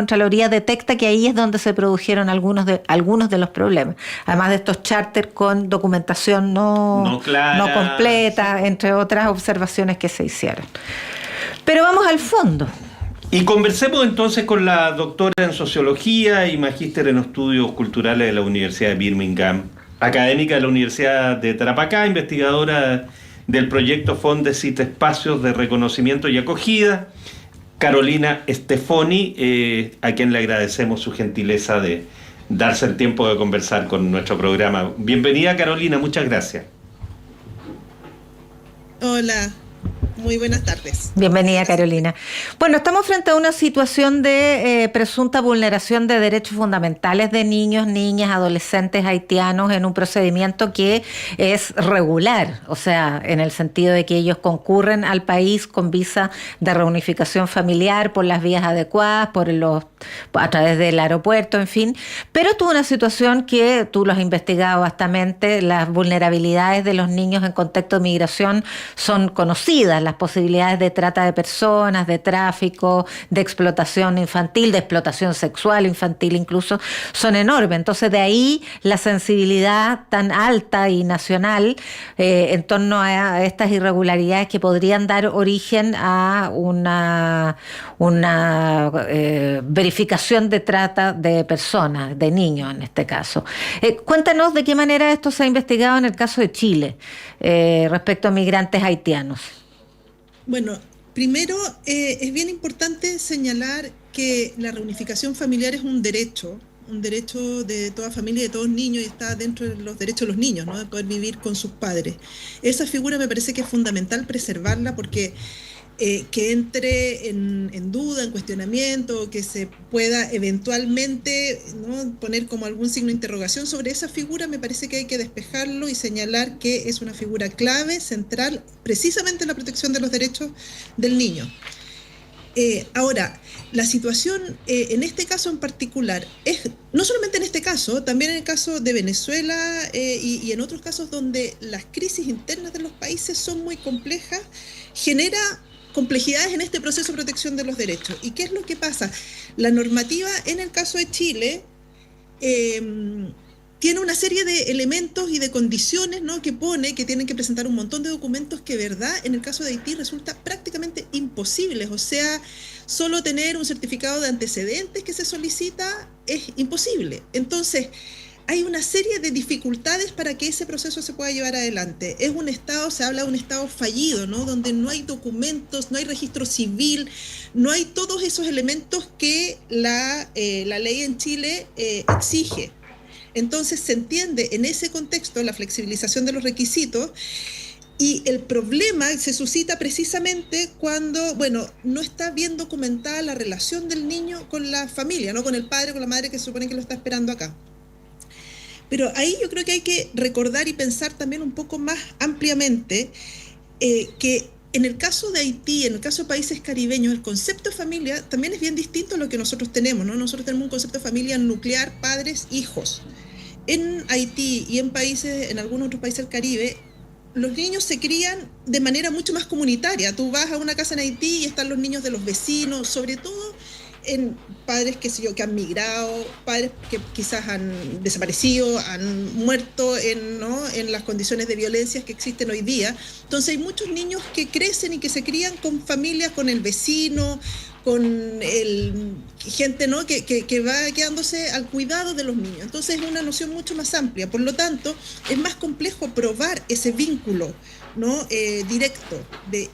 Contraloría detecta que ahí es donde se produjeron algunos de los problemas. Además de estos charters con documentación No no clara, sí. completa, entre otras observaciones que se hicieron. Pero vamos al fondo. Y conversemos entonces con la doctora en Sociología y magíster en Estudios Culturales de la Universidad de Birmingham, académica de la Universidad de Tarapacá, investigadora del proyecto Fondesit Espacios de Reconocimiento y Acogida, Carolina Stefoni, a quien le agradecemos su gentileza de darse el tiempo de conversar con nuestro programa. Bienvenida, Carolina, muchas gracias. Hola, muy buenas tardes. Bienvenida, Carolina. Bueno, estamos frente a una situación de presunta vulneración de derechos fundamentales de niños, niñas, adolescentes haitianos en un procedimiento que es regular, o sea, en el sentido de que ellos concurren al país con visa de reunificación familiar por las vías adecuadas, a través del aeropuerto, en fin. Pero tuvo una situación que tú lo has investigado vastamente, las vulnerabilidades de los niños en contexto de migración son conocidas, las posibilidades de trata de personas, de tráfico, de explotación infantil, de explotación sexual infantil incluso, son enormes. Entonces de ahí la sensibilidad tan alta y nacional en torno a estas irregularidades que podrían dar origen a una verificación de trata de personas, de niños en este caso. Cuéntanos de qué manera esto se ha investigado en el caso de Chile respecto a migrantes haitianos. Bueno, primero es bien importante señalar que la reunificación familiar es un derecho de toda familia y de todos niños, y está dentro de los derechos de los niños, ¿no? De poder vivir con sus padres. Esa figura me parece que es fundamental preservarla porque que entre en duda, en cuestionamiento, que se pueda eventualmente, ¿no?, poner como algún signo de interrogación sobre esa figura, me parece que hay que despejarlo y señalar que es una figura clave, central, precisamente en la protección de los derechos del niño. Ahora, la situación en este caso en particular, no solamente en este caso, también en el caso de Venezuela y en otros casos donde las crisis internas de los países son muy complejas, genera complejidades en este proceso de protección de los derechos. ¿Y qué es lo que pasa? La normativa en el caso de Chile tiene una serie de elementos y de condiciones, ¿no?, que pone que tienen que presentar un montón de documentos que, verdad, en el caso de Haití resulta prácticamente imposibles. O sea, solo tener un certificado de antecedentes que se solicita es imposible. Entonces, hay una serie de dificultades para que ese proceso se pueda llevar adelante. Es un Estado, se habla de un Estado fallido, ¿no?, donde no hay documentos, no hay registro civil, no hay todos esos elementos que la ley en Chile exige. Entonces se entiende en ese contexto la flexibilización de los requisitos, y el problema se suscita precisamente cuando, bueno, no está bien documentada la relación del niño con la familia, ¿no?, con el padre, con la madre que se supone que lo está esperando acá. Pero ahí yo creo que hay que recordar y pensar también un poco más ampliamente que en el caso de Haití, en el caso de países caribeños, el concepto de familia también es bien distinto a lo que nosotros tenemos, ¿no? Nosotros tenemos un concepto de familia nuclear, padres, hijos. En Haití y en algunos otros países del Caribe, los niños se crían de manera mucho más comunitaria. Tú vas a una casa en Haití y están los niños de los vecinos, sobre todo en padres, qué sé yo, que han migrado, padres que quizás han desaparecido, han muerto en las condiciones de violencia que existen hoy día. Entonces hay muchos niños que crecen y que se crían con familias, con el vecino, con gente, ¿no?, que va quedándose al cuidado de los niños. Entonces es una noción mucho más amplia. Por lo tanto, es más complejo probar ese vínculo, ¿no?, directo.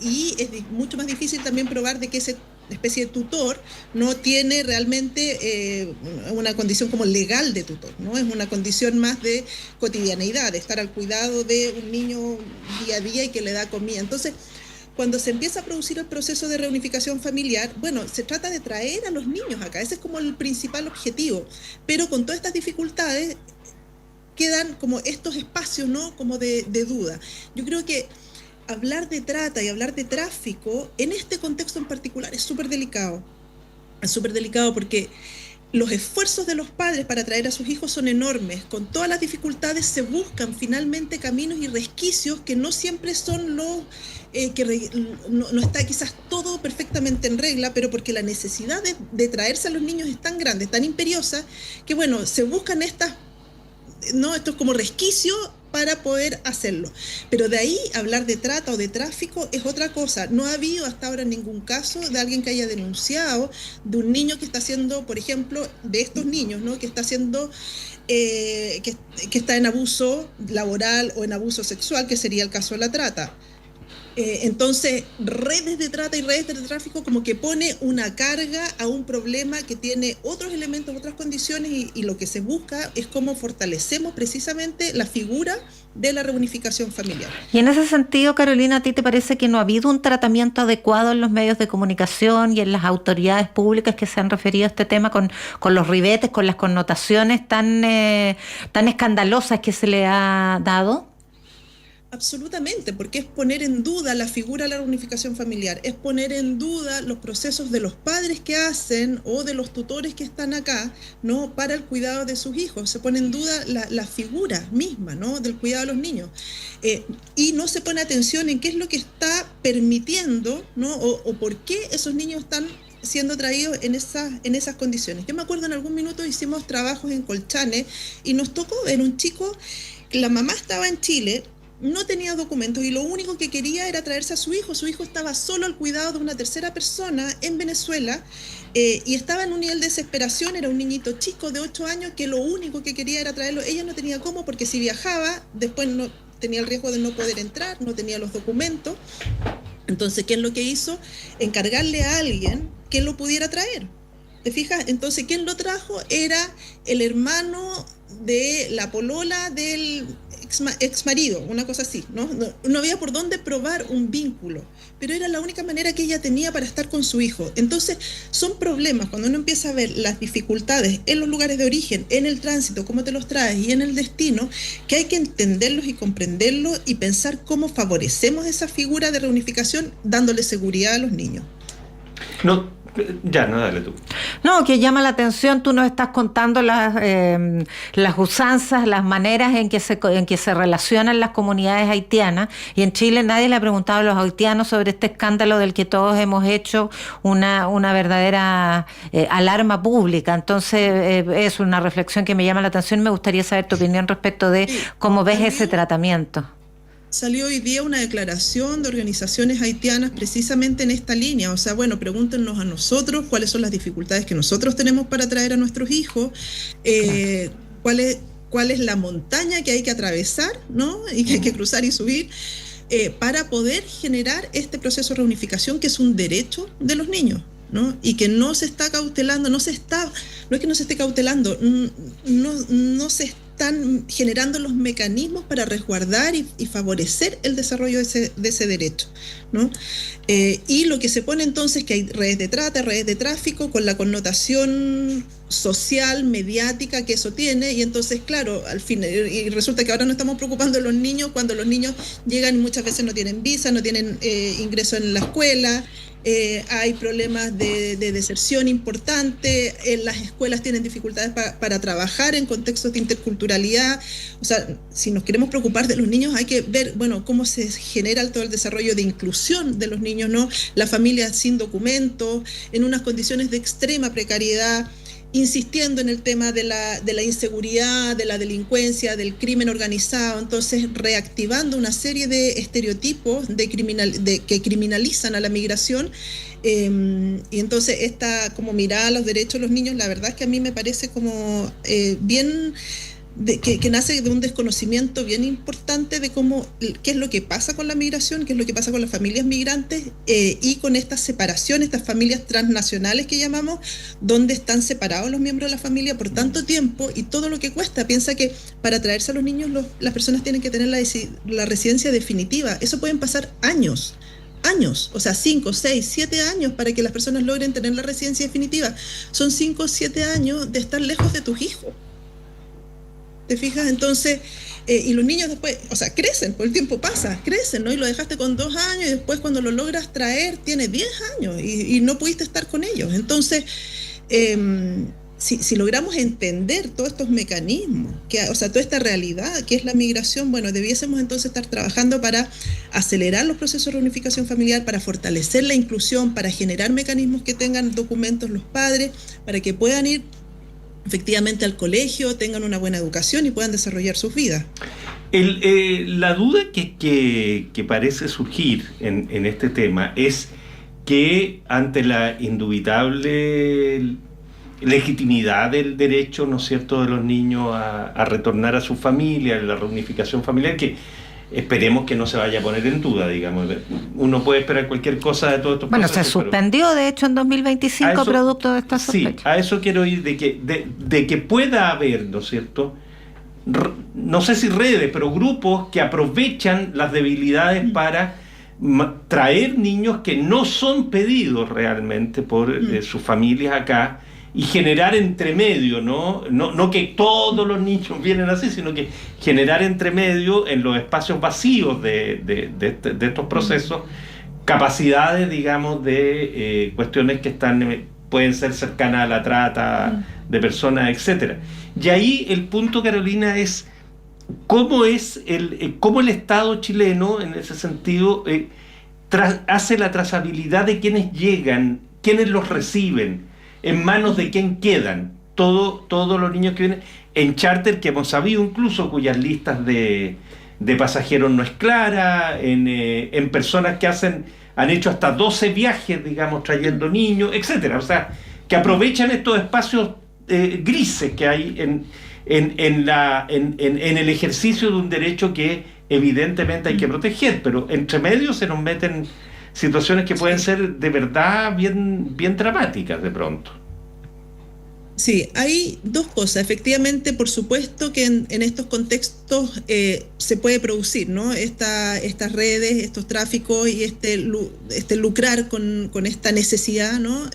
Y es mucho más difícil también probar de que ese especie de tutor no tiene realmente una condición como legal de tutor, ¿no? Es una condición más de cotidianeidad, de estar al cuidado de un niño día a día y que le da comida. Entonces, cuando se empieza a producir el proceso de reunificación familiar, bueno, se trata de traer a los niños acá, ese es como el principal objetivo, pero con todas estas dificultades quedan como estos espacios, ¿no?, como de duda. Yo creo que hablar de trata y hablar de tráfico en este contexto en particular es súper delicado. Es súper delicado porque los esfuerzos de los padres para traer a sus hijos son enormes. Con todas las dificultades se buscan finalmente caminos y resquicios que no siempre son los no está quizás todo perfectamente en regla, pero porque la necesidad de traerse a los niños es tan grande, tan imperiosa, que bueno, se buscan esto es como resquicio para poder hacerlo. Pero de ahí hablar de trata o de tráfico es otra cosa. No ha habido hasta ahora ningún caso de alguien que haya denunciado de un niño que está haciendo, por ejemplo, de estos niños, ¿no? Que está haciendo, que está en abuso laboral o en abuso sexual, que sería el caso de la trata. Entonces, redes de trata y redes de tráfico como que pone una carga a un problema que tiene otros elementos, otras condiciones, y lo que se busca es cómo fortalecemos precisamente la figura de la reunificación familiar. Y en ese sentido, Carolina, ¿a ti te parece que no ha habido un tratamiento adecuado en los medios de comunicación y en las autoridades públicas que se han referido a este tema con los ribetes, con las connotaciones tan escandalosas que se le ha dado? Absolutamente, porque es poner en duda la figura de la reunificación familiar, es poner en duda los procesos de los padres que hacen o de los tutores que están acá, ¿no? Para el cuidado de sus hijos. Se pone en duda la figura misma, ¿no? Del cuidado de los niños. Y no se pone atención en qué es lo que está permitiendo, ¿no? O por qué esos niños están siendo traídos en esas condiciones. Yo me acuerdo en algún minuto hicimos trabajos en Colchane y nos tocó ver un chico, la mamá estaba en Chile, no tenía documentos y lo único que quería era traerse a su hijo. Su hijo estaba solo al cuidado de una tercera persona en Venezuela y estaba en un nivel de desesperación. Era un niñito chico de 8 años que lo único que quería era traerlo. Ella no tenía cómo, porque si viajaba después no tenía el riesgo de no poder entrar, no tenía los documentos. Entonces, ¿qué es lo que hizo? Encargarle a alguien que lo pudiera traer. ¿Te fijas? Entonces, ¿quién lo trajo? Era el hermano de la polola del ex marido, una cosa así, ¿no? No había por dónde probar un vínculo, pero era la única manera que ella tenía para estar con su hijo. Entonces, son problemas cuando uno empieza a ver las dificultades en los lugares de origen, en el tránsito, cómo te los traes y en el destino, que hay que entenderlos y comprenderlos y pensar cómo favorecemos esa figura de reunificación dándole seguridad a los niños. No, dale tú. No, que llama la atención, tú nos estás contando las usanzas, las maneras en que se relacionan las comunidades haitianas, y en Chile nadie le ha preguntado a los haitianos sobre este escándalo del que todos hemos hecho una verdadera alarma pública. Entonces es una reflexión que me llama la atención. Me gustaría saber tu opinión respecto de cómo ves ese tratamiento. Salió hoy día una declaración de organizaciones haitianas precisamente en esta línea. O sea, bueno, pregúntenos a nosotros cuáles son las dificultades que nosotros tenemos para traer a nuestros hijos, cuál es la montaña que hay que atravesar, ¿no? Y que hay que cruzar y subir para poder generar este proceso de reunificación, que es un derecho de los niños, ¿no? Y que no se está cautelando, no es que no se esté cautelando, no se están generando los mecanismos para resguardar y favorecer el desarrollo de ese derecho, ¿no? Y lo que se pone entonces es que hay redes de trata, redes de tráfico, con la connotación social, mediática que eso tiene, y entonces, claro, al fin, y resulta que ahora nos estamos preocupando de los niños cuando los niños llegan y muchas veces no tienen visa, no tienen ingreso en la escuela. Hay problemas de deserción importante, las escuelas tienen dificultades para trabajar en contextos de interculturalidad. O sea, si nos queremos preocupar de los niños, hay que ver, bueno, cómo se genera todo el desarrollo de inclusión de los niños, ¿no? Las familias sin documentos, en unas condiciones de extrema precariedad, insistiendo en el tema de la inseguridad, de la delincuencia, del crimen organizado, entonces reactivando una serie de estereotipos que criminalizan a la migración, y entonces esta como mirada a los derechos de los niños, la verdad es que a mí me parece como bien... que nace de un desconocimiento bien importante de qué es lo que pasa con la migración, qué es lo que pasa con las familias migrantes y con esta separación, estas familias transnacionales que llamamos, donde están separados los miembros de la familia por tanto tiempo y todo lo que cuesta. Piensa que para traerse a los niños las personas tienen que tener la residencia definitiva. Eso pueden pasar años, o sea, 5, 6, 7 años para que las personas logren tener la residencia definitiva. Son 5 o 7 años de estar lejos de tus hijos. ¿Te fijas? Entonces, y los niños después, o sea, crecen, por el tiempo pasa, crecen, ¿no? Y lo dejaste con 2 años y después cuando lo logras traer tiene 10 años y no pudiste estar con ellos. Entonces, si logramos entender todos estos mecanismos, o sea, toda esta realidad que es la migración, bueno, debiésemos entonces estar trabajando para acelerar los procesos de reunificación familiar, para fortalecer la inclusión, para generar mecanismos que tengan documentos los padres, para que puedan ir efectivamente al colegio, tengan una buena educación y puedan desarrollar sus vidas. La duda que parece surgir en este tema es que ante la indubitable legitimidad del derecho, ¿no es cierto?, de los niños a retornar a su familia, la reunificación familiar, que esperemos que no se vaya a poner en duda, digamos. Uno puede esperar cualquier cosa de todos estos procesos. Bueno, se suspendió, de hecho, en 2025 producto de esta sospecha. Sí, a eso quiero ir, de que pueda haber, ¿no es cierto?, no sé si redes, pero grupos que aprovechan las debilidades para traer niños que no son pedidos realmente por sus familias acá, y generar entremedio, no que todos los niños vienen así, sino que generar entremedio en los espacios vacíos de estos procesos, capacidades, digamos, de cuestiones que pueden ser cercanas a la trata de personas, etcétera. Y ahí el punto, Carolina, es cómo el Estado chileno, en ese sentido, hace la trazabilidad de quienes llegan, quienes los reciben, en manos de quién quedan todos los niños que vienen en charter, que hemos sabido incluso cuyas listas de pasajeros no es clara, en personas que han hecho hasta 12 viajes, digamos, trayendo niños, etcétera. O sea, que aprovechan estos espacios grises que hay en el ejercicio de un derecho que evidentemente hay que proteger, pero entre medio se nos meten situaciones que pueden ser de verdad bien dramáticas de pronto. Sí, hay dos cosas. Efectivamente, por supuesto que en estos contextos se puede producir, ¿no?, estas redes, estos tráficos y este lucrar con esta necesidad, ¿no?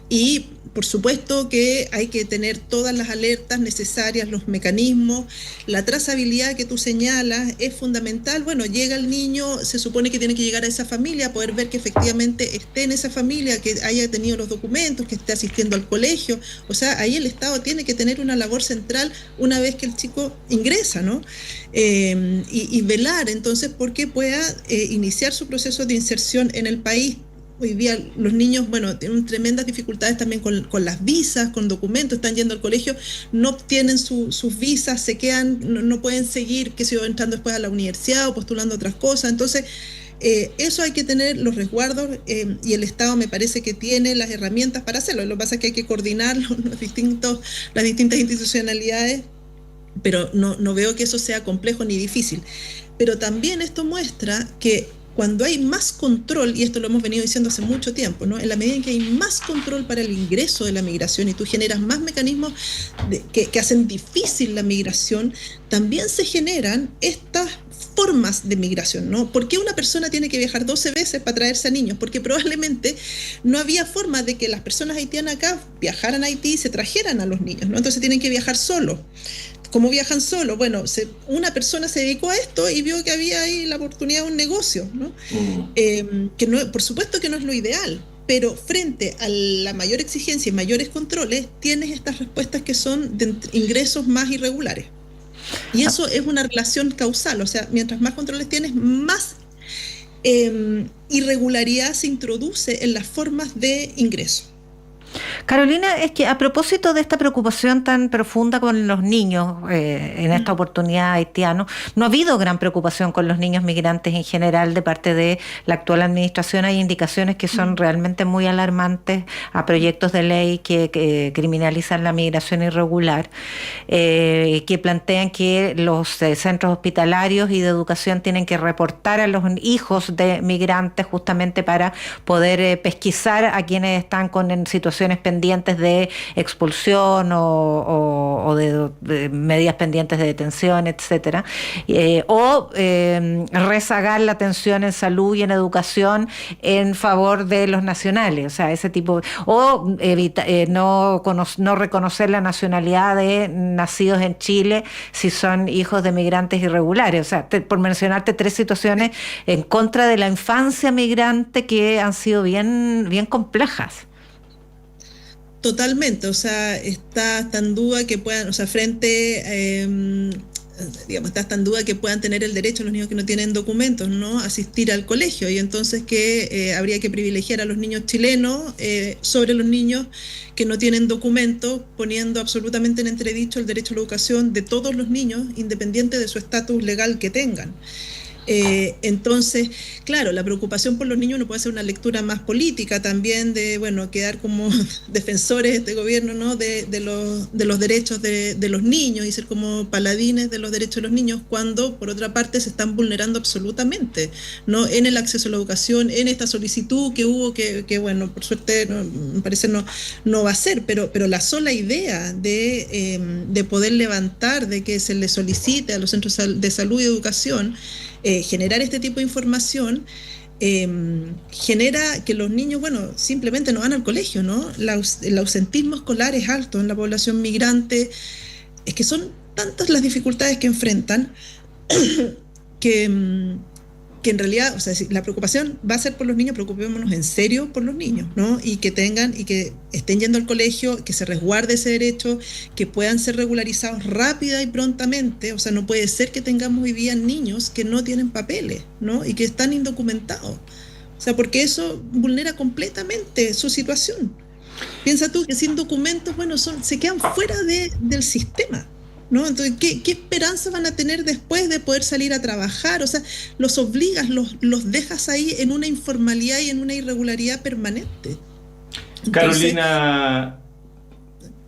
Y por supuesto que hay que tener todas las alertas necesarias, los mecanismos, la trazabilidad que tú señalas es fundamental. Bueno, llega el niño, se supone que tiene que llegar a esa familia, poder ver que efectivamente esté en esa familia, que haya tenido los documentos, que esté asistiendo al colegio. O sea, ahí el Estado tiene que tener una labor central una vez que el chico ingresa, ¿no? Y velar entonces porque pueda iniciar su proceso de inserción en el país. Hoy día los niños, bueno, tienen tremendas dificultades también con las visas, con documentos, están yendo al colegio, no obtienen sus visas, se quedan, no pueden seguir, entrando después a la universidad o postulando otras cosas. Entonces, eso hay que tener los resguardos y el Estado me parece que tiene las herramientas para hacerlo. Lo que pasa es que hay que coordinar las distintas institucionalidades, pero no veo que eso sea complejo ni difícil. Pero también esto muestra que cuando hay más control, y esto lo hemos venido diciendo hace mucho tiempo, ¿no?, en la medida en que hay más control para el ingreso de la migración y tú generas más mecanismos que hacen difícil la migración, también se generan estas formas de migración, ¿no? ¿Por qué una persona tiene que viajar 12 veces para traerse a niños? Porque probablemente no había forma de que las personas haitianas acá viajaran a Haití y se trajeran a los niños, ¿no? Entonces tienen que viajar solos. ¿Cómo viajan solos? Bueno, una persona se dedicó a esto y vio que había ahí la oportunidad de un negocio, ¿no? Que no, por supuesto que no es lo ideal, pero frente a la mayor exigencia y mayores controles, tienes estas respuestas que son de ingresos más irregulares. Y eso es una relación causal, o sea, mientras más controles tienes, más irregularidad se introduce en las formas de ingreso. Carolina, es que a propósito de esta preocupación tan profunda con los niños, en esta oportunidad haitianos, no ha habido gran preocupación con los niños migrantes en general de parte de la actual administración. Hay indicaciones que son realmente muy alarmantes a proyectos de ley que criminalizan la migración irregular, que plantean que los centros hospitalarios y de educación tienen que reportar a los hijos de migrantes justamente para poder pesquisar a quienes están en situaciones pendientes de expulsión o de medidas pendientes de detención, etcétera, o rezagar la atención en salud y en educación en favor de los nacionales, o sea, ese tipo, o no reconocer la nacionalidad de nacidos en Chile si son hijos de migrantes irregulares, o sea, por mencionarte 3 situaciones en contra de la infancia migrante que han sido bien complejas. Totalmente, o sea, está hasta en duda que puedan, o sea, está hasta en duda que puedan tener el derecho los niños que no tienen documentos, ¿no? Asistir al colegio, y entonces que habría que privilegiar a los niños chilenos sobre los niños que no tienen documentos, poniendo absolutamente en entredicho el derecho a la educación de todos los niños, independiente de su estatus legal que tengan. Entonces, claro, la preocupación por los niños no puede ser una lectura más política también de, bueno, quedar como defensores de este gobierno, ¿no? de los derechos de los niños y ser como paladines de los derechos de los niños, cuando por otra parte se están vulnerando absolutamente, ¿no? En el acceso a la educación, en esta solicitud que hubo, que bueno, por suerte no, me parece no va a ser, pero la sola idea de poder levantar, de que se le solicite a los centros de salud y educación generar este tipo de información, genera que los niños, bueno, simplemente no van al colegio, ¿no? El ausentismo escolar es alto en la población migrante, es que son tantas las dificultades que enfrentan que en realidad, o sea, si la preocupación va a ser por los niños, preocupémonos en serio por los niños, ¿no? Y que estén yendo al colegio, que se resguarde ese derecho, que puedan ser regularizados rápida y prontamente. O sea, no puede ser que tengamos hoy día niños que no tienen papeles, ¿no? Y que están indocumentados. O sea, porque eso vulnera completamente su situación. Piensa tú que sin documentos, bueno, se quedan fuera del sistema, ¿no? Entonces, ¿qué esperanza van a tener después de poder salir a trabajar? O sea, los obligas, los dejas ahí en una informalidad y en una irregularidad permanente. Entonces, Carolina...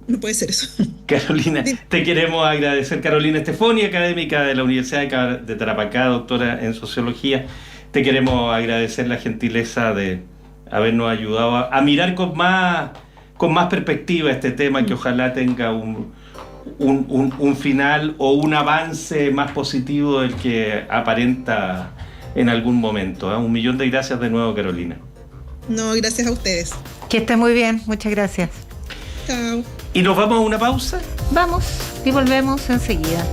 No puede ser eso. Carolina, te queremos agradecer. Carolina Stefoni, académica de la Universidad de Tarapacá, doctora en Sociología. Te queremos agradecer la gentileza de habernos ayudado a mirar con más perspectiva este tema, que ojalá tenga un final o un avance más positivo del que aparenta en algún momento. 1.000.000 de gracias de nuevo, Carolina. No, gracias a ustedes. Que esté muy bien, muchas gracias. Chao. ¿Y nos vamos a una pausa? Vamos y volvemos enseguida.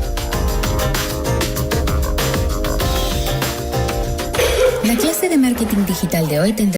La clase de marketing digital de hoy tendrá